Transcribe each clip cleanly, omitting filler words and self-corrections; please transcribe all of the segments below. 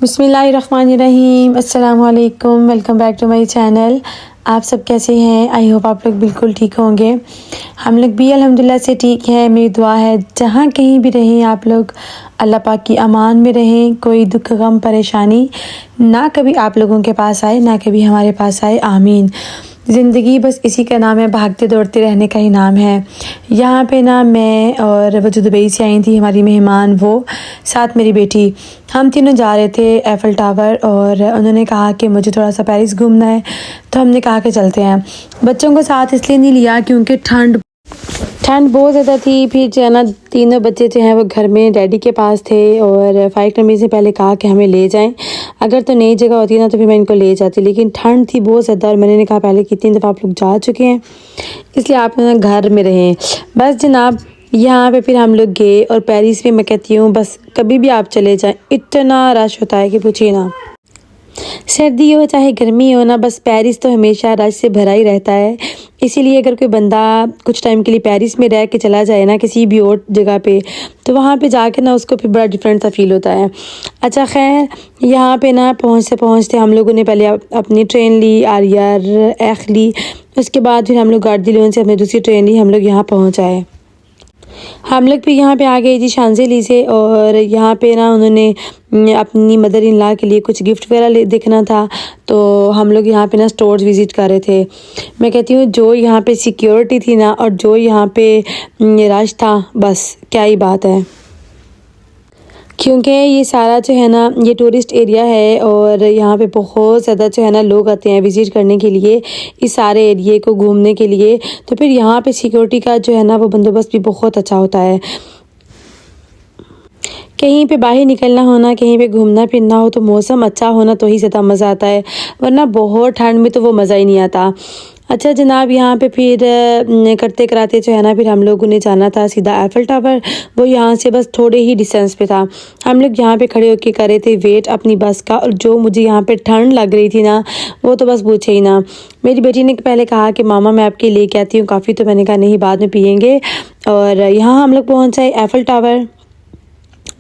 बिस्मिल्लाहिर्रहमानिर्रहीम। अस्सलाम वालेकुम। Welcome back to my channel. आप सब कैसे हैं? आई होप आप लोग बिल्कुल ठीक होंगे। हम लोग भी अल्हम्दुलिल्लाह से ठीक हैं। मेरी दुआ है जहाँ कहीं भी रहें आप लोग अल्लाह पाक की अमान में रहें। कोई दुख गम परेशानी ना कभी आप लोगों के पास आए, ना कभी हमारे पास आए। आमीन। ज़िंदगी बस इसी का नाम है, भागते दौड़ते रहने का ही नाम है। यहाँ पे ना मैं और वो जो दुबई से आई थी हमारी मेहमान, वो साथ मेरी बेटी, हम तीनों जा रहे थे एफ़ल टावर। और उन्होंने कहा कि मुझे थोड़ा सा पेरिस घूमना है, तो हमने कहा कि चलते हैं। बच्चों को साथ इसलिए नहीं लिया क्योंकि ठंड बहुत ज़्यादा थी। फिर जो है ना तीनों बच्चे जो हैं वो घर में डैडी के पास थे और फ़ाइक ने से पहले कहा कि हमें ले जाएं। अगर तो नई जगह होती ना तो फिर मैं इनको ले जाती, लेकिन ठंड थी बहुत ज़्यादा और मैंने कहा पहले कितनी दफ़ा आप लोग जा चुके हैं, इसलिए आप ना घर में रहें। बस जनाब यहाँ पे फिर हम लोग गए और पेरिस में मैं कहती हूँ बस कभी भी आप चले जाएं इतना रश होता है कि पूछिए ना। सर्दी हो चाहे गर्मी हो ना, बस पेरिस तो हमेशा रश से भरा ही रहता है। इसीलिए अगर कोई बंदा कुछ टाइम के लिए पेरिस में रह के चला जाए ना किसी भी और जगह पे, तो वहाँ पे जाके ना उसको फिर बड़ा डिफरेंट सा फील होता है। अच्छा खैर, यहाँ पे ना पहुँचते हम लोगों ने पहले अपनी ट्रेन ली, आरियर एख ली। उसके बाद फिर हम लोग गार्डिलियन से अपनी दूसरी ट्रेन ली, हम लोग यहाँ पहुँच आए। हम लोग भी यहाँ पे आ गए जी शांज़ेली से। और यहाँ पे ना उन्होंने अपनी मदर इन लॉ के लिए कुछ गिफ्ट वगैरह देखना था, तो हम लोग यहाँ पे ना स्टोर्स विज़िट कर रहे थे। मैं कहती हूँ जो यहाँ पे सिक्योरिटी थी ना और जो यहाँ पे रश था, बस क्या ही बात है। क्योंकि ये सारा जो है ना ये टूरिस्ट एरिया है और यहाँ पे बहुत ज़्यादा जो है ना लोग आते हैं विज़िट करने के लिए, इस सारे एरिए को घूमने के लिए। तो फिर यहाँ पे सिक्योरिटी का जो है ना वो बंदोबस्त भी बहुत अच्छा होता है। कहीं पे बाहर निकलना हो ना, कहीं पे घूमना फिरना हो, तो मौसम अच्छा होना तो ही ज़्यादा मज़ा आता है, वरना बहुत ठंड में तो वो मज़ा ही नहीं आता। अच्छा जनाब, यहाँ पे फिर करते कराते जो है ना फिर हम लोगों ने जाना था सीधा एफ़ल टावर। वो यहाँ से बस थोड़े ही डिस्टेंस पे था। हम लोग यहाँ पे खड़े होके कर रहे थे वेट अपनी बस का, और जो मुझे यहाँ पे ठंड लग रही थी ना वो तो बस पूछे ही ना। मेरी बेटी ने पहले कहा कि मामा मैं आपके लेके आती हूँ काफ़ी, तो मैंने कहा नहीं बाद में पियेंगे। और यहाँ हम लोग पहुँच आए एफ़ल टावर।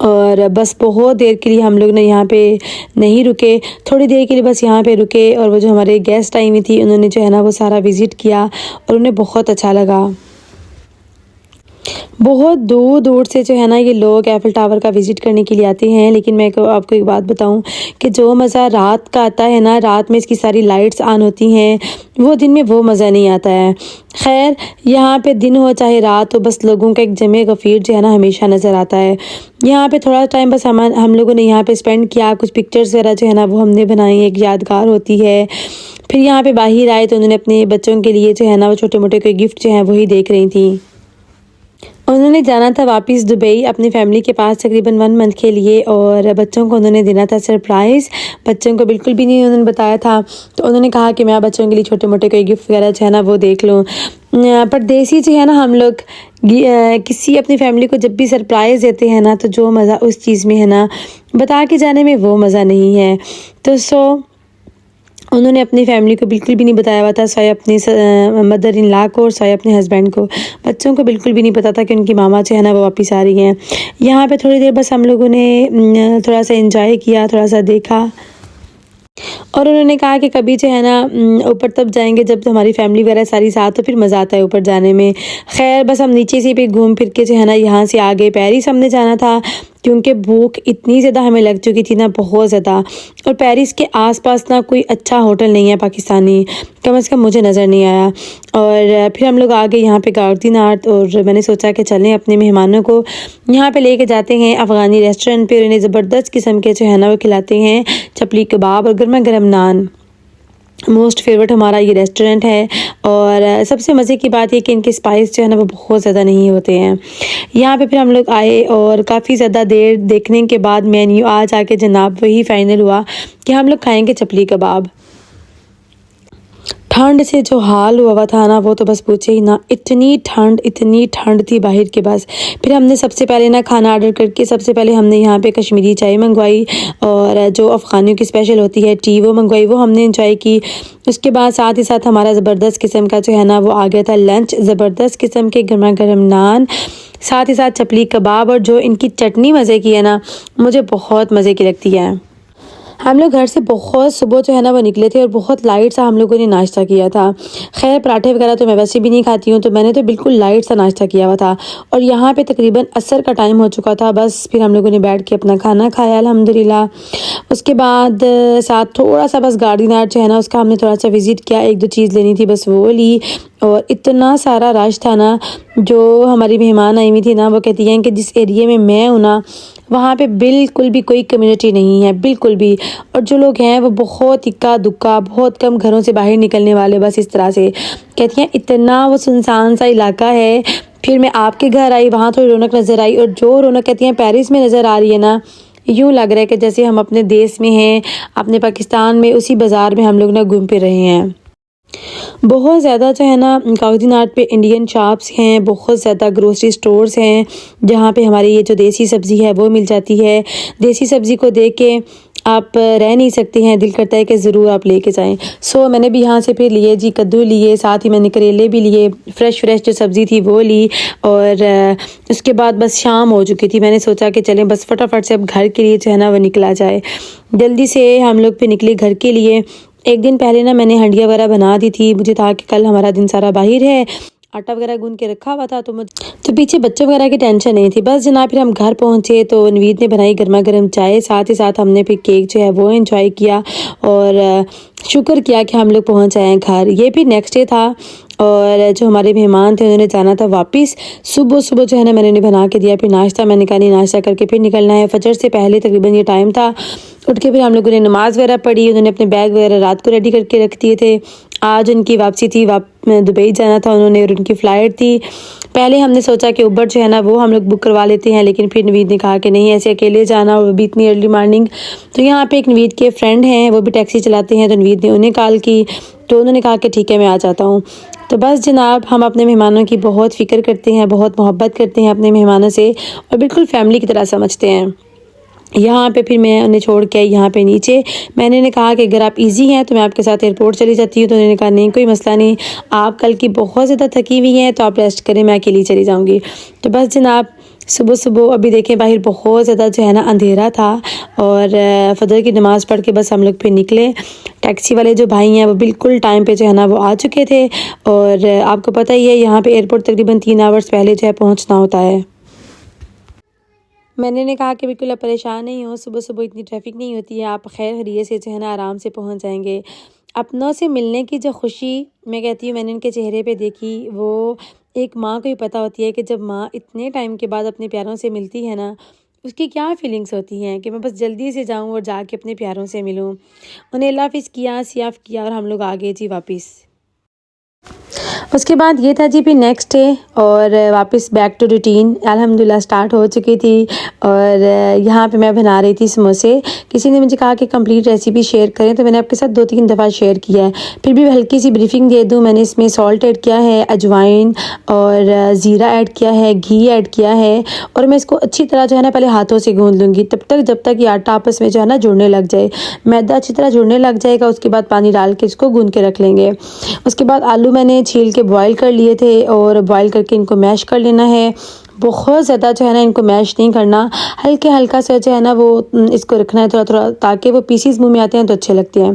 और बस बहुत देर के लिए हम लोग ने यहाँ पे नहीं रुके, थोड़ी देर के लिए बस यहाँ पे रुके। और वो जो हमारे गेस्ट आई हुई थी उन्होंने जो है ना वो सारा विज़िट किया और उन्हें बहुत अच्छा लगा। बहुत दूर दूर से जो है ना ये लोग एफ़ल टावर का विज़िट करने के लिए आते हैं। लेकिन मैं आपको एक बात बताऊं कि जो मज़ा रात का आता है ना, रात में इसकी सारी लाइट्स ऑन होती हैं, वो दिन में वो मज़ा नहीं आता है। खैर, यहाँ पे दिन हो चाहे रात हो, बस लोगों का एक जमे गफ़ीर जो है ना हमेशा नज़र आता है। यहाँ पे थोड़ा टाइम बस हम लोगों ने यहाँ पे स्पेंड किया, कुछ पिक्चर्स वगैरह जो है ना वो हमने बनाई, एक यादगार होती है। फिर यहाँ पे बाहर आए तो उन्होंने अपने बच्चों के लिए जो है ना वो छोटे मोटे कोई गिफ्ट जो है वही देख रही थी। उन्होंने जाना था वापस दुबई अपनी फैमिली के पास तकरीबन 1 मंथ के लिए, और बच्चों को उन्होंने देना था सरप्राइज़। बच्चों को बिल्कुल भी नहीं उन्होंने बताया था, तो उन्होंने कहा कि मैं बच्चों के लिए छोटे मोटे कोई गिफ्ट वगैरह जो है ना वो देख लूँ। परदेसी जो है ना हम लोग किसी अपनी फैमिली को जब भी सरप्राइज़ देते हैं ना, तो जो मज़ा उस चीज़ में है ना बता के जाने में वो मज़ा नहीं है। तो उन्होंने अपनी फैमिली को बिल्कुल भी नहीं बताया हुआ था, सोए अपनी मदर इन लॉ को और सोए अपने हस्बैंड को। बच्चों को बिल्कुल भी नहीं पता था कि उनकी मामा जो है ना वो वापस आ रही हैं। यहाँ पे थोड़ी देर बस हम लोगों ने थोड़ा सा एंजॉय किया, थोड़ा सा देखा। और उन्होंने कहा कि कभी जो है ना ऊपर तब जाएंगे जब हमारी फैमिली वगैरह सारी साथ, तो फिर मज़ा आता है ऊपर जाने में। खैर बस हम नीचे से भी घूम फिर के जो है ना यहाँ से आगे पेरिस हमने जाना था, क्योंकि भूख इतनी ज़्यादा हमें लग चुकी थी ना, बहुत ज़्यादा। और पेरिस के आसपास ना कोई अच्छा होटल नहीं है पाकिस्तानी, कम से कम मुझे नज़र नहीं आया। और फिर हम लोग आ गए यहाँ पे गार्डन आर्ट, और मैंने सोचा कि चलें अपने मेहमानों को यहाँ पे लेके जाते हैं अफ़गानी रेस्टोरेंट पे। उन्हें ज़बरदस्त किस्म के जो है ना वो खिलाते हैं चपली कबाब और गर्मा गर्म नान। मोस्ट फेवरेट हमारा ये रेस्टोरेंट है। और सबसे मज़े की बात ये कि इनके स्पाइस जो है ना वो बहुत ज़्यादा नहीं होते हैं। यहाँ पे फिर हम लोग आए और काफ़ी ज़्यादा देर देखने के बाद मेन्यू आज आके जनाब वही फ़ाइनल हुआ कि हम लोग खाएंगे चपली कबाब। ठंड से जो हाल हुआ था ना वो तो बस पूछे ही ना, इतनी ठंड थी बाहर के बस। फिर हमने सबसे पहले ना खाना ऑर्डर करके सबसे पहले हमने यहाँ पे कश्मीरी चाय मंगवाई, और जो अफ़गानियों की स्पेशल होती है टी वो मंगवाई, वो हमने इंजॉय की। उसके बाद साथ ही साथ हमारा ज़बरदस्त किस्म का जो है ना वो आ गया था लंच, ज़बरदस्त किस्म के गर्मा गर्म नान, साथ ही साथ चपली कबाब, और जो इनकी चटनी मज़े की है ना मुझे बहुत मज़े की लगती है। हम लोग घर से बहुत सुबह जो है ना वो निकले थे और बहुत लाइट सा हम लोगों ने नाश्ता किया था। खैर पराठे वगैरह तो मैं वैसे भी नहीं खाती हूँ, तो मैंने तो बिल्कुल लाइट सा नाश्ता किया हुआ था। और यहाँ पे तकरीबन असर का टाइम हो चुका था। बस फिर हम लोगों ने बैठ के अपना खाना खाया अल्हम्दुलिल्लाह। उसके बाद साथ थोड़ा सा बस गार्डन आर्ट जो है ना उसका हमने थोड़ा सा विज़िट किया, 1-2 चीज़ लेनी थी बस वो ली। और इतना सारा रश था ना, जो हमारी मेहमान आई हुई थी ना वो कहती हैं कि जिस एरिया में मैं हूँ ना वहाँ पे बिल्कुल भी कोई कम्युनिटी नहीं है, बिल्कुल भी। और जो लोग हैं वो बहुत इक्का दुक्का, बहुत कम घरों से बाहर निकलने वाले, बस इस तरह से। कहती हैं इतना वो सुनसान सा इलाका है। फिर मैं आपके घर आई, वहाँ थोड़ी रौनक नज़र आई, और जो रौनक कहती हैं पेरिस में नज़र आ रही है ना, यूँ लग रहा है कि जैसे हम अपने देश में हैं, अपने पाकिस्तान में, उसी बाज़ार में हम लोग ना घूम फिर रहे हैं। बहुत ज़्यादा जो है ना कागज़ी आर्ट पे इंडियन शॉप्स हैं, बहुत ज़्यादा ग्रोसरी स्टोर्स हैं जहाँ पे हमारी ये जो देसी सब्ज़ी है वो मिल जाती है। देसी सब्ज़ी को देख के आप रह नहीं सकते हैं, दिल करता है कि ज़रूर आप लेके जाएं। सो मैंने भी यहाँ से फिर लिए जी, कद्दू लिए, साथ ही मैंने करेले भी लिए, फ़्रेश जो सब्ज़ी थी वो ली। और उसके बाद बस शाम हो चुकी थी, मैंने सोचा कि चलें बस फटाफट से अब घर के लिए जो है ना वो निकला जाए। जल्दी से हम लोग फिर निकले घर के लिए। एक दिन पहले ना मैंने हंडिया वगैरह बना दी थी, मुझे था कि कल हमारा दिन सारा बाहर है, आटा वगैरह गूंद के रखा हुआ था, तो पीछे बच्चों वगैरह की टेंशन नहीं थी। बस जनाब फिर हम घर पहुंचे तो नवीद ने बनाई गर्मा गर्म चाय, साथ ही साथ हमने फिर केक जो है वो एंजॉय किया। और शुक्र किया कि हम लोग पहुंच आए हैं घर। ये भी नेक्स्ट डे था और जो हमारे मेहमान थे उन्होंने जाना था वापस। सुबह सुबह जो है ना मैंने उन्हें बना के दिया, फिर नाश्ता मैंने कहा नहीं, नाश्ता करके फिर निकलना है। फजर से पहले तकरीबन ये टाइम था। उठ के फिर हम लोगों ने नमाज़ वगैरह पढ़ी, उन्होंने अपने बैग वगैरह रात को रेडी करके रख दिए थे। आज उनकी वापसी थी, दुबई जाना था उन्होंने और उनकी फ़्लाइट थी। पहले हमने सोचा कि उबर जो है ना वो हम लोग बुक करवा लेते हैं, लेकिन फिर नवीद ने कहा कि नहीं, ऐसे अकेले जाना और भी इतनी अर्ली मॉर्निंग। तो यहाँ पे एक नवीद के फ्रेंड हैं, वो भी टैक्सी चलाते हैं, तो नवीद ने उन्हें कॉल की, तो उन्होंने कहा कि ठीक है मैं आ जाता हूँ। तो बस जनाब हम अपने मेहमानों की बहुत फ़िक्र करते हैं, बहुत मोहब्बत करते हैं अपने मेहमानों से, और बिल्कुल फैमिली की तरह समझते हैं। यहाँ पे फिर मैं उन्हें छोड़ के आई यहाँ पे नीचे। मैंने उन्हें कहा कि अगर आप इजी हैं तो मैं आपके साथ एयरपोर्ट चली जाती हूँ, तो उन्होंने कहा नहीं कोई मसला नहीं, आप कल की बहुत ज़्यादा थकी हुई हैं तो आप रेस्ट करें, मैं अकेली चली जाऊँगी। तो बस जनाब सुबह सुबह अभी देखें बाहर बहुत ज़्यादा जो है ना अंधेरा था, और फजर की नमाज़ पढ़ के बस हम लोग फिर निकले। टैक्सी वाले जो भाई हैं वो बिल्कुल टाइम पे जो है ना वो आ चुके थे, और आपको पता ही है यहाँ पे एयरपोर्ट तकरीबन 3 आवर्स पहले जो है पहुँचना होता है। मैंने उन्हें कहा कि बिल्कुल आप परेशान नहीं हो, सुबह सुबह इतनी ट्रैफिक नहीं होती है, आप खैर खैरियत से जो है ना आराम से पहुंच जाएंगे। अपनों से मिलने की जो खुशी मैं कहती हूँ मैंने उनके चेहरे पे देखी, वो एक माँ को ही पता होती है कि जब माँ इतने टाइम के बाद अपने प्यारों से मिलती है ना, उसकी क्या फीलिंग्स होती हैं कि मैं बस जल्दी से जाऊँ और जाके अपने प्यारों से मिलूँ। उन्हें अल्लाह हाफ़िज़ किया, सियाफ़ किया, और हम लोग आ गए जी वापस। उसके बाद ये था जी फिर नेक्स्ट डे, और वापस बैक टू रूटीन अल्हम्दुलिल्लाह स्टार्ट हो चुकी थी। और यहाँ पे मैं बना रही थी समोसे। किसी ने मुझे कहा कि कंप्लीट रेसिपी शेयर करें, तो मैंने आपके साथ 2-3 दफ़ा शेयर किया है, फिर भी हल्की सी ब्रीफिंग दे दूँ। मैंने इसमें सॉल्ट ऐड किया है, अजवाइन और ज़ीरा ऐड किया है, घी ऐड किया है, और मैं इसको अच्छी तरह जो है ना पहले हाथों से गूँध लूँगी तब तक जब तक ये आटा आपस में जो है ना जुड़ने लग जाए। मैदा अच्छी तरह जुड़ने लग जाएगा, उसके बाद पानी डाल के इसको गूँध के रख लेंगे। उसके बाद आलू मैंने छील के बॉईल कर लिए थे, और बॉईल करके इनको मैश कर लेना है। बहुत ज़्यादा जो है ना इनको मैश नहीं करना, हल्के हल्का सा जो है ना वो इसको रखना है थोड़ा थोड़ा, ताकि वो पीसीज मुंह में आते हैं तो अच्छे लगते हैं।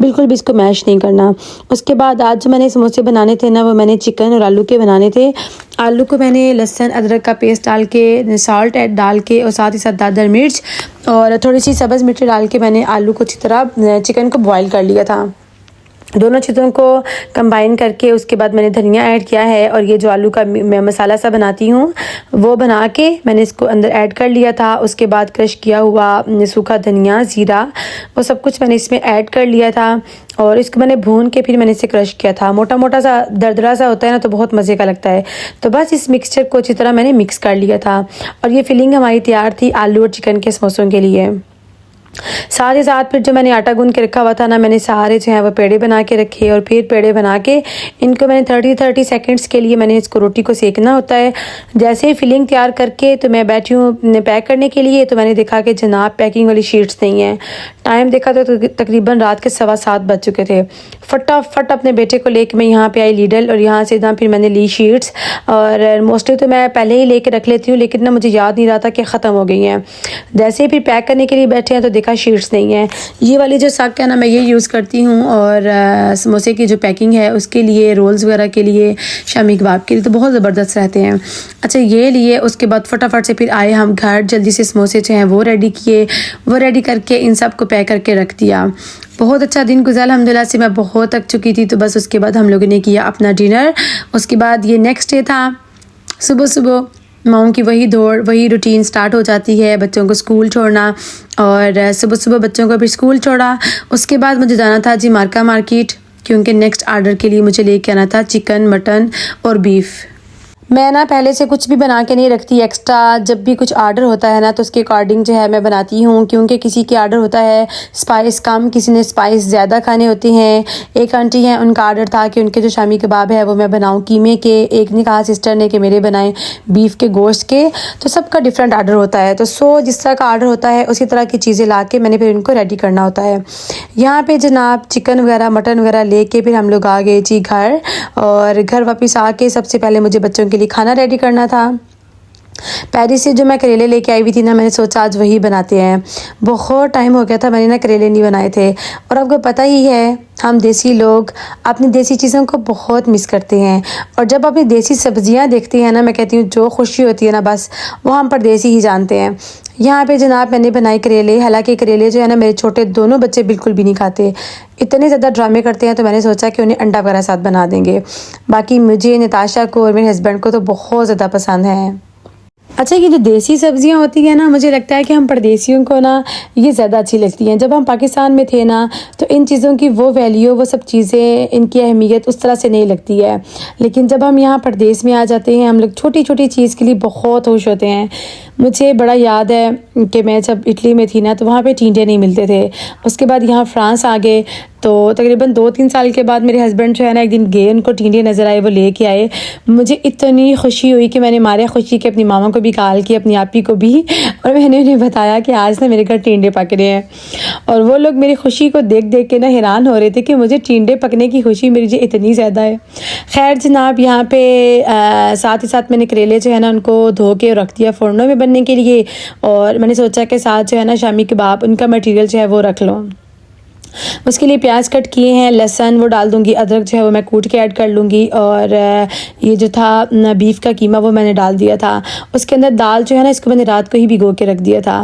बिल्कुल भी इसको मैश नहीं करना। उसके बाद आज जो मैंने समोसे बनाने थे ना, वो मैंने चिकन और आलू के बनाने थे। आलू को मैंने लहसुन अदरक का पेस्ट डाल के, साल्ट ऐड डाल के, और साथ ही साथ दादर मिर्च और थोड़ी सी सब्ज़ मिर्च डाल के मैंने आलू को अच्छी तरह चिकन को बॉयल कर लिया था। दोनों चीज़ों को कंबाइन करके उसके बाद मैंने धनिया ऐड किया है, और ये जो आलू का मैं मसाला सा बनाती हूँ वो बना के मैंने इसको अंदर ऐड कर लिया था। उसके बाद क्रश किया हुआ सूखा धनिया, ज़ीरा, वो सब कुछ मैंने इसमें ऐड कर लिया था, और इसको मैंने भून के फिर मैंने इसे क्रश किया था। मोटा मोटा सा दरदरा सा होता है ना, तो बहुत मज़े का लगता है। तो बस इस मिक्सचर को अच्छी तरह मैंने मिक्स कर लिया था, और ये फिलिंग हमारी तैयार थी आलू और चिकन के समोसों के लिए। साथ ही साथ फिर जो मैंने आटा गूंद के रखा हुआ था ना, मैंने सारे जो है वो पेड़े बना के रखे, और फिर पेड़े बना के इनको मैंने 30 सेकंड्स के लिए मैंने इसको रोटी को सेकना होता है। जैसे ही फिलिंग तैयार करके तो मैं बैठी हूँ पैक करने के लिए, तो मैंने देखा कि जनाब पैकिंग वाली शीट्स नहीं है। टाइम देखा तो तकरीबन रात के 7:15 बज चुके थे। फटाफट अपने बेटे को लेकर मैं यहाँ पे आई लीडल, और यहाँ से ना फिर मैंने ली शीट्स। और मोस्टली तो मैं पहले ही लेके रख लेती हूँ, लेकिन ना मुझे याद नहीं रहा था कि ख़त्म हो गई हैं। जैसे ही फिर पैक करने के लिए बैठे हैं तो का शीट्स नहीं है। ये वाली जो सक है ना, मैं ये यूज़ करती हूँ, और समोसे की जो पैकिंग है उसके लिए, रोल्स वगैरह के लिए, शामी कबाब के लिए तो बहुत ज़बरदस्त रहते हैं। अच्छा, ये लिए, उसके बाद फटाफट से फिर आए हम घर, जल्दी से समोसे जो हैं वो रेडी किए, वो रेडी करके इन सब को पैक करके रख दिया। बहुत अच्छा दिन गुजरा अल्हम्दुलिल्लाह से। मैं बहुत थक चुकी थी, तो बस उसके बाद हम लोगों ने किया अपना डिनर। उसके बाद ये नेक्स्ट डे था, सुबह सुबह माओं की वही दौड़, वही रूटीन स्टार्ट हो जाती है, बच्चों को स्कूल छोड़ना, और सुबह सुबह बच्चों को फिर स्कूल छोड़ा। उसके बाद मुझे जाना था जी मार्केट, क्योंकि नेक्स्ट आर्डर के लिए मुझे लेके आना था चिकन, मटन और बीफ। मैं ना पहले से कुछ भी बना के नहीं रखती एक्स्ट्रा। जब भी कुछ आर्डर होता है ना, तो उसके अकॉर्डिंग जो है मैं बनाती हूँ, क्योंकि किसी के आर्डर होता है स्पाइस कम, किसी ने स्पाइस ज़्यादा खाने होते हैं। एक आंटी हैं, उनका आर्डर था कि उनके जो शामी कबाब है वो मैं बनाऊँ कीमे के, एक ने कहा सिस्टर ने कि मेरे बनाएं बीफ के गोश्त के। तो सबका डिफरेंट आर्डर होता है, तो जिस तरह का आर्डर होता है उसी तरह की चीज़ें ला के मैंने फिर उनको रेडी करना होता है। यहाँ पर जनाब चिकन वगैरह, मटन वगैरह ले के फिर हम लोग आ गए जी घर, और घर वापस आके सबसे पहले मुझे बच्चों के लिए खाना रेडी करना था। पेरिस से जो मैं करेले लेके आई हुई थी ना, मैंने सोचा आज वही बनाते हैं। बहुत टाइम हो गया था मैंने ना करेले नहीं बनाए थे, और आपको पता ही है हम देसी लोग अपनी देसी चीज़ों को बहुत मिस करते हैं। और जब अपनी देसी सब्जियां देखते हैं ना, मैं कहती हूँ जो खुशी होती है ना, बस वो हम परदेसी ही जानते हैं। यहाँ पे जनाब मैंने बनाए करेले। हालांकि करेले जो है ना, मेरे छोटे दोनों बच्चे बिल्कुल भी नहीं खाते, इतने ज़्यादा ड्रामे करते हैं, तो मैंने सोचा कि उन्हें अंडा वगैरह साथ बना देंगे। बाकी मुझे, नताशा को और मेरे हस्बैंड को तो बहुत ज़्यादा पसंद है। अच्छा, ये जो देसी सब्जियां होती हैं ना, मुझे लगता है कि हम परदेसियों को ना ये ज़्यादा अच्छी लगती हैं। जब हम पाकिस्तान में थे ना, तो इन चीज़ों की वो वैल्यू, वो सब चीज़ें, इनकी अहमियत उस तरह से नहीं लगती है। लेकिन जब हम यहाँ परदेस में आ जाते हैं, हम लोग छोटी छोटी चीज़ के लिए बहुत खुश होते हैं। मुझे बड़ा याद है कि मैं जब इटली में थी ना, तो वहाँ पे टिंडे नहीं मिलते थे। उसके बाद यहाँ फ्रांस आ गए, तो तकरीबन 2-3 साल के बाद मेरे हस्बैंड जो है ना, एक दिन गए, उनको टिंडे नज़र आए, वो लेके आए। मुझे इतनी खुशी हुई कि मैंने मारे खुशी के अपनी मामा को भी कॉल की, अपनी आपी को भी, और मैंने उन्हें बताया कि आज ना मेरे घर टिंडे पक रहे हैं। और वो लोग मेरी खुशी को देख देख के ना हैरान हो रहे थे कि मुझे टिंडे पकने की खुशी मेरी जो इतनी ज़्यादा है। खैर जनाब, यहाँ पे साथ ही साथ मैंने करेले जो है ना, उनको धो के रख दिया फ़ोरनों में बनने के लिए, और मैंने सोचा कि साथ जो है ना शामी कबाब, उनका मटेरियल जो है वो रख लो। उसके लिए प्याज कट किए हैं, लहसुन वो डाल दूँगी, अदरक जो है वो मैं कूट के ऐड कर लूँगी, और ये जो था बीफ का कीमा वो मैंने डाल दिया था। उसके अंदर दाल जो है ना, इसको मैंने रात को ही भिगो के रख दिया था।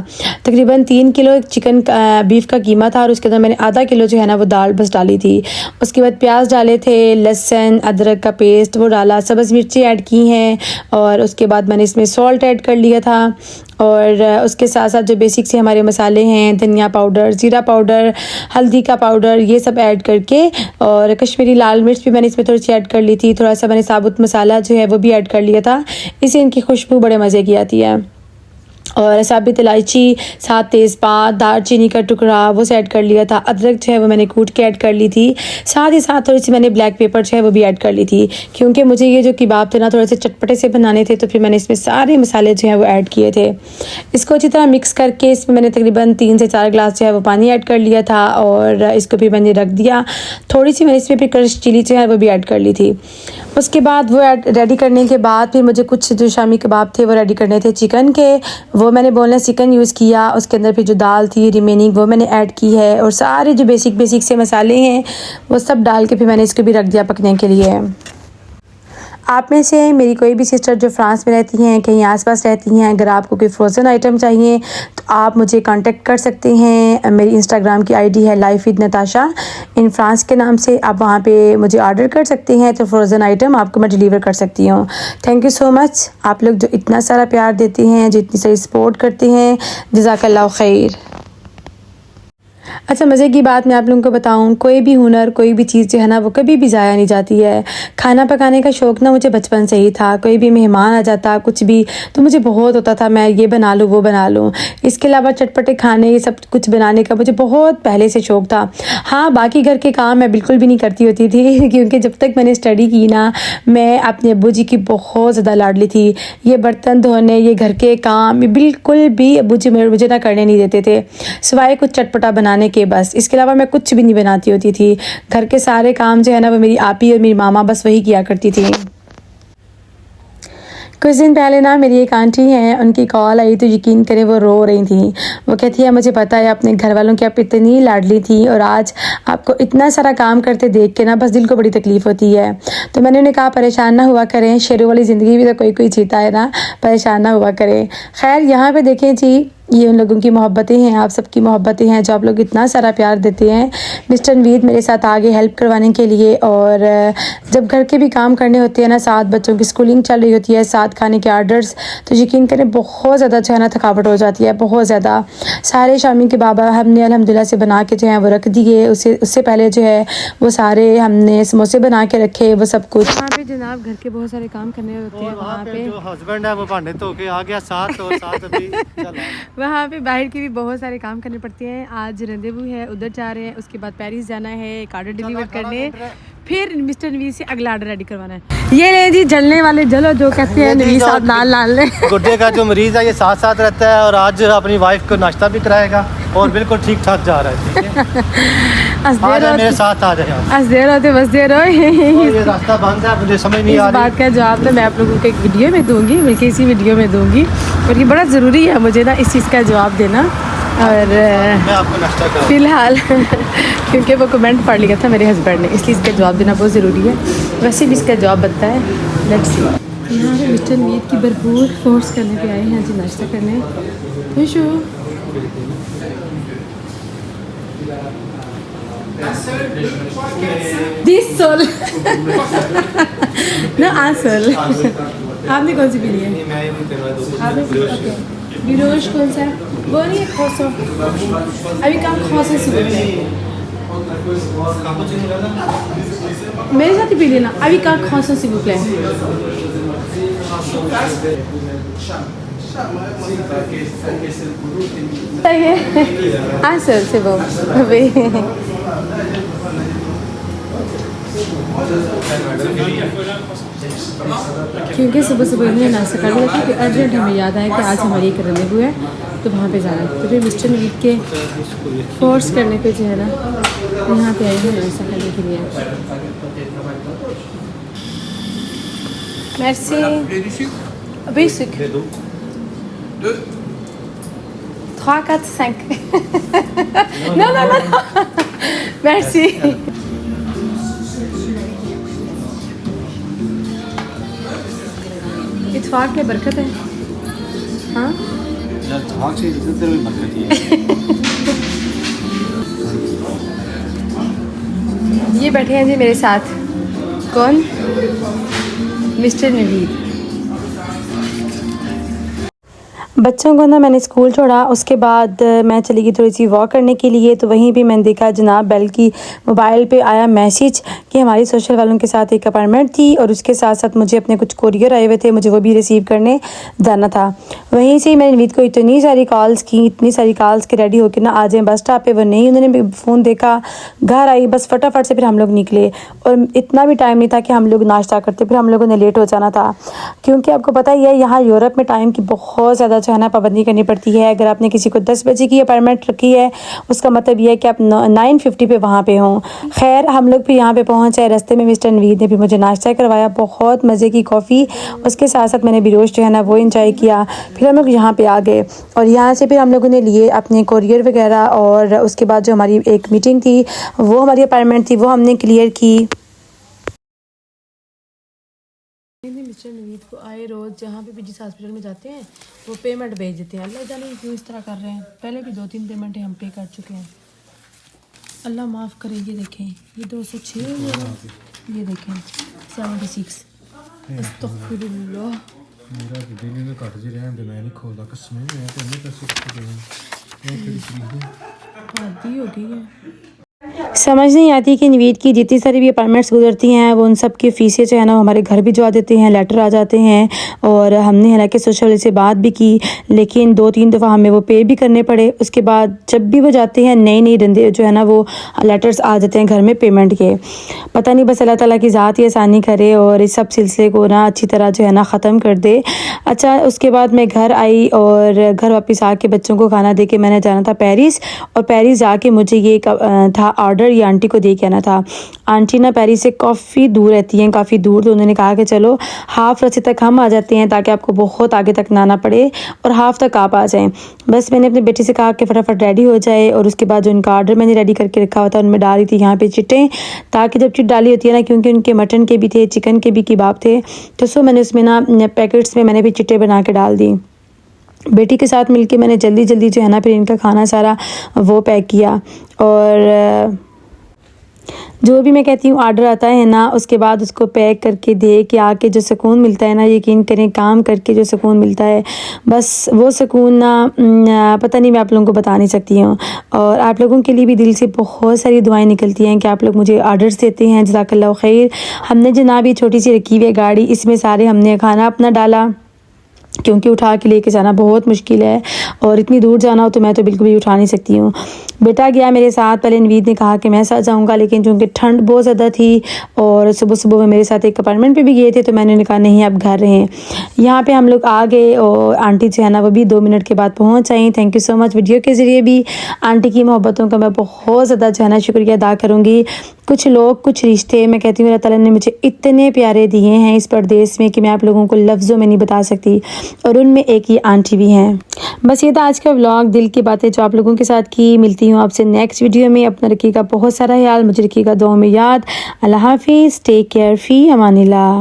तकरीबन 3 किलो चिकन बीफ का कीमा था, और उसके अंदर मैंने आधा किलो जो है ना वो दाल बस डाली थी। उसके बाद प्याज डाले थे, लहसुन अदरक का पेस्ट वो डाला, सब्ज़ मिर्ची ऐड की हैं, और उसके बाद मैंने इसमें सॉल्ट ऐड कर लिया था। और उसके साथ साथ जो बेसिक से हमारे मसाले हैं, धनिया पाउडर, ज़ीरा पाउडर, हल्दी का पाउडर, ये सब ऐड करके, और कश्मीरी लाल मिर्च भी मैंने इसमें थोड़ी सी ऐड कर ली थी। थोड़ा सा मैंने साबुत मसाला जो है वो भी ऐड कर लिया था, इससे इनकी खुशबू बड़े मज़े की आती है। और साबित इलायची, साथ तेज़पात, दालचीनी का टुकड़ा वो से ऐड कर लिया था। अदरक जो है वो मैंने कूट के ऐड कर ली थी। साथ ही साथ थोड़ी सी मैंने ब्लैक पेपर जो है वो भी ऐड कर ली थी, क्योंकि मुझे ये जो कबाब थे ना थोड़े से चटपटे से बनाने थे, तो फिर मैंने इसमें सारे मसाले जो है वो ऐड किए थे। इसको अच्छी तरह मिक्स करके इसमें मैंने तकरीबन 3 से 4 गिलास जो है वो पानी ऐड कर लिया था, और इसको भी मैंने रख दिया। थोड़ी सी मैंने इसमें फिर क्रश चिली जो है वो भी ऐड कर ली थी। उसके बाद वो रेडी करने के बाद फिर मुझे कुछ जो शामी कबाब थे वो रेडी करने थे चिकन के, वो मैंने बोनलेस चिकन यूज़ किया। उसके अंदर फिर जो दाल थी रिमेनिंग वो मैंने ऐड की है, और सारे जो बेसिक से मसाले हैं वो सब डाल के फिर मैंने इसको भी रख दिया पकने के लिए। आप में से मेरी कोई भी सिस्टर जो फ्रांस में रहती हैं, कहीं आसपास रहती हैं, अगर आपको कोई फ्रोज़न आइटम चाहिए तो आप मुझे कांटेक्ट कर सकते हैं। मेरी इंस्टाग्राम की आईडी है life with Natasha in France के नाम से, आप वहाँ पे मुझे ऑर्डर कर सकते हैं, तो फ्रोज़न आइटम आपको मैं डिलीवर कर सकती हूँ। थैंक यू सो मच, आप लोग जो इतना सारा प्यार देते हैं, जो इतनी सारी सपोर्ट करते हैं, जज़ाकल्लाह खैर। अच्छा, मज़े की बात मैं आप लोगों को बताऊं, कोई भी हुनर, कोई भी चीज़ जो है ना वो कभी भी ज़ाया नहीं जाती है। खाना पकाने का शौक़ ना मुझे बचपन से ही था। कोई भी मेहमान आ जाता कुछ भी, तो मुझे बहुत होता था मैं ये बना लूँ वो बना लूँ। इसके अलावा चटपटे खाने ये सब कुछ बनाने का मुझे बहुत पहले से शौक़ था। हाँ, बाकी घर के काम मैं बिल्कुल भी नहीं करती होती थी क्योंकि जब तक मैंने स्टडी की ना, मैं अपने अब्बू जी की बहुत ज़्यादा लाडली थी। ये बर्तन धोने, ये घर के काम बिल्कुल भी अब्बू जी मुझे ना करने नहीं देते थे, सिवाय कुछ चटपटा बनाने के बस। इसके अलावा मैं कुछ भी नहीं बनाती होती थी। घर के सारे काम जो है ना वो मेरी आपी और मेरी मामा बस वही किया करती थी। कुछ दिन पहले ना मेरी एक आंटी हैं, उनकी कॉल आई तो यकीन करें वो रो रही थी। वो कहती है मुझे पता है अपने घर वालों की आप इतनी लाडली थी और आज आपको इतना सारा काम करते देख के ना बस दिल को बड़ी तकलीफ़ होती है। तो मैंने उन्हें कहा परेशान ना हुआ करें, शेरों वाली ज़िंदगी भी तो कोई कोई जीता है ना, परेशान ना हुआ करें। खैर यहाँ पे देखें जी, ये उन लोगों की मोहब्बतें हैं, आप सबकी मोहब्बतें हैं जो आप लोग इतना सारा प्यार देते हैं। मिस्टर नवीद मेरे साथ आगे हेल्प करवाने के लिए, और जब घर के भी काम करने होते हैं ना, साथ बच्चों की स्कूलिंग चल रही होती है, साथ खाने के आर्डर्स, तो यकीन करें बहुत ज़्यादा जो है ना थकावट हो जाती है, बहुत ज़्यादा। सारे शामी के बाबा हमने अल्हम्दुलिल्लाह से बना के जो है वो रख दिए। उससे पहले जो है वो सारे हमने समोसे बना के रखे, वो सब कुछ। वहाँ पे जनाब घर के बहुत सारे काम करने होते हैं। वहाँ पे जो हस्बैंड है वो भांडे धो के आ गया साथ, और साथ अभी वहाँ पे बाहर के भी बहुत सारे काम करने पड़ते हैं। आज रंदेवू है, उधर जा रहे हैं, उसके बाद पेरिस जाना है, एक आर्डर डिलीवर करने, फिर मिस्टर नवीद से अगला आर्डर रेडी करवाना है। ये ले जी जलने वाले जलो, जो कहते हैं नवीद साहब लाल लाल ले। गुड्डे का जो मरीज है ये साथ साथ रहता है, और आज अपनी वाइफ को नाश्ता भी कराएगा और बिल्कुल ठीक ठाक जा रहा है। ठीक है? मेरे साथ आ जाए। बस देर होते बस देर हो। ये रास्ता बंद है, मुझे समझ नहीं आ रही। इस बात का जवाब तो मैं आप लोगों को एक वीडियो में दूंगी, बल्कि इसी वीडियो में दूंगी, और ये बड़ा ज़रूरी है मुझे ना इस चीज़ का जवाब देना। और मैं आपको नाश्ता कराऊं फ़िलहाल क्योंकि वो कमेंट पढ़ लिया था मेरे हस्बैंड ने, इसलिए इसका जवाब देना बहुत ज़रूरी है। वैसे भी इसका जवाब बनता है। Let's see. यहाँ पे मिस्टर नवीद की भरपूर फोर्स करने पे आए हैं जी नाश्ता करने। खुशू दिस सोल ना आंसर। आपने कौन सी पी ली है? आपने बिरोश कौन सा है? वो नहीं है खोसो, अभी काम खोसो से मेरे साथ ही पी लेना, अभी काम खोसो से बुक लें। आंसर से वो अभी क्योंकि सुबह सुबह इन्हें नाश्ता कर लिया था कि अर्जेंट हमें याद आया कि आज हमारी एक रंदेवू है तो वहाँ पे जाना है। तो फिर मिस्टर नवीद के फोर्स करने पे जो है ना यहाँ पे आई हूँ नाश्ता करने के लिए। Merci. Basic. 2. 3, 4, 5. Non, non, non. Merci. इत्फाक में बरकत है। हाँ इत्फाक से इधर भी बरकत है। ये बैठे हैं जी मेरे साथ। कौन? मिस्टर नवीद। बच्चों को ना मैंने स्कूल छोड़ा, उसके बाद मैं चली गई थोड़ी सी वॉक करने के लिए। तो वहीं भी मैंने देखा जनाब बेल की मोबाइल पे आया मैसेज कि हमारी सोशल वालों के साथ एक अपॉइंटमेंट थी, और उसके साथ साथ मुझे अपने कुछ कोरियर आए हुए थे, मुझे वो भी रिसीव करने जाना था। वहीं से मैंने नवीद को इतनी सारी कॉल्स की रेडी होकर ना आ जाएँ बस स्टॉप पे, वो नहीं, उन्होंने फ़ोन देखा, घर आई, बस फटाफट से फिर हम लोग निकले, और इतना भी टाइम नहीं था कि हम लोग नाश्ता करते, फिर हम लोगों ने लेट हो जाना था। क्योंकि आपको पता ही है यहाँ यूरोप में टाइम की बहुत ज़्यादा जो है ना पाबंदी करनी पड़ती है। अगर आपने किसी को 10 बजे की अपॉइंटमेंट रखी है, उसका मतलब ये है कि आप 9:50 पे वहाँ पे हों। खैर हम लोग भी यहाँ पे पहुँचे, रास्ते में मिस्टर नवीद ने भी मुझे नाश्ता करवाया, बहुत मज़े की कॉफ़ी, उसके साथ साथ मैंने बिरोश जो है ना वो इंजॉय किया। फिर हम लोग यहाँ पे आ गए, और यहाँ से फिर हम लोगों ने लिए अपने कोरियर वगैरह, और उसके बाद जो हमारी एक मीटिंग थी, वो हमारी अपॉइंटमेंट थी, वो हमने क्लियर की। मिस्टर नवीद को आए रोज़ जहाँ पे भी जिस हॉस्पिटल में जाते हैं वो पेमेंट भेज देते हैं। अल्लाह जाने क्यों इस तरह कर रहे हैं। पहले भी 2-3 पेमेंटें हम पे कर चुके हैं, अल्लाह माफ़ करे। ये देखें, ये 206, ये देखें 76। अस्तगफिरुल्लाह। मेरा दिल्ली में कट जी रहने दे, मैं नहीं खोलता कसम, मैं तो नहीं कर सकती। मैं तेरी चीज़ आदि हो गई है। समझ नहीं आती कि नवीद की जितनी सारी भी अपॉइंटमेंट्स गुजरती हैं वो उन सब की फ़ीसें जो है ना हमारे घर भिजवा देते हैं, लेटर आ जाते हैं। और हमने हालांकि सोशल से बात भी की, लेकिन 2-3 दफ़ा हमें वो पे भी करने पड़े। उसके बाद जब भी वो जाते हैं नई धंधे जो है ना वो लेटर्स आ जाते हैं घर में पेमेंट के। पता नहीं, बस अल्लाह ताला की ज़ात ही आसानी करे और इस सब सिलसिले को ना अच्छी तरह जो है ना ख़त्म कर दे। अच्छा, उसके बाद मैं घर आई और घर वापस आके बच्चों को खाना दे के मैंने जाना था पेरिस, और पेरिस जाके मुझे ये था ऑर्डर ये आंटी को दे के आना था। आंटी ना पेरिस से काफ़ी दूर रहती हैं, काफ़ी दूर, तो उन्होंने कहा कि चलो हाफ़ रास्ते तक हम आ जाते हैं ताकि आपको बहुत आगे तक ना आना पड़े और हाफ़ तक आप आ जाएं। बस मैंने अपने बेटे से कहा कि फटाफट रेडी हो जाए और उसके बाद जो उनका ऑर्डर मैंने रेडी करके रखा हुआ था उनमें डाली थी यहाँ पे चिट्टें, ताकि जब चिट डाली होती है ना, क्योंकि उनके मटन के भी थे, चिकन के भी कबाब थे, तो सो मैंने उसमें ना पैकेट्स में मैंने भी चिट्टे बना के डाल दी। बेटी के साथ मिलके मैंने जल्दी जल्दी जो है ना फिर इनका खाना सारा वो पैक किया। और जो भी मैं कहती हूँ ऑर्डर आता है ना, उसके बाद उसको पैक करके दे के आके जो सुकून मिलता है ना, यकीन करें काम करके जो सुकून मिलता है, बस वो सुकून ना पता नहीं, मैं आप लोगों को बता नहीं सकती हूँ। और आप लोगों के लिए भी दिल से बहुत सारी दुआएं निकलती हैं कि आप लोग मुझे ऑर्डर्स देते हैं, जज़ाकल्लाह खैर। हमने जनाब ये छोटी सी रखी हुई है गाड़ी, इसमें सारे हमने खाना अपना डाला, क्योंकि उठा के लेके जाना बहुत मुश्किल है और इतनी दूर जाना हो तो मैं तो बिल्कुल भी उठा नहीं सकती हूँ। बेटा गया मेरे साथ, पहले नवीद ने कहा कि मैं साथ जाऊँगा, लेकिन चूँकि ठंड बहुत ज़्यादा थी और सुबह सुबह वो मेरे साथ एक अपार्टमेंट पे भी गए थे, तो मैंने कहा नहीं अब घर रहें। यहाँ पे हम लोग आ गए और आंटी जो है ना वो भी 2 मिनट के बाद पहुँच आई। Thank you so much. Video के ज़रिए भी आंटी की मोहब्बतों का मैं बहुत ज़्यादा जो है ना शुक्रिया अदा करूँगी। कुछ लोग, कुछ रिश्ते, मैं कहती हूँ अल्लाह ताला ने मुझे इतने प्यारे दिए हैं इस परदेश में कि मैं आप लोगों को लफ्ज़ों में नहीं बता सकती, और उनमें एक ये आंटी भी हैं। बस ये था आज का व्लॉग, दिल की बातें जो आप लोगों के साथ की। मिलती हूँ आपसे नेक्स्ट वीडियो में। अपना रखिएगा बहुत सारा ख्याल, मुझे रखिएगा दुआ में याद। अल्लाह हाफिज़, टेक केयर, फ़ी अमानिल्लाह।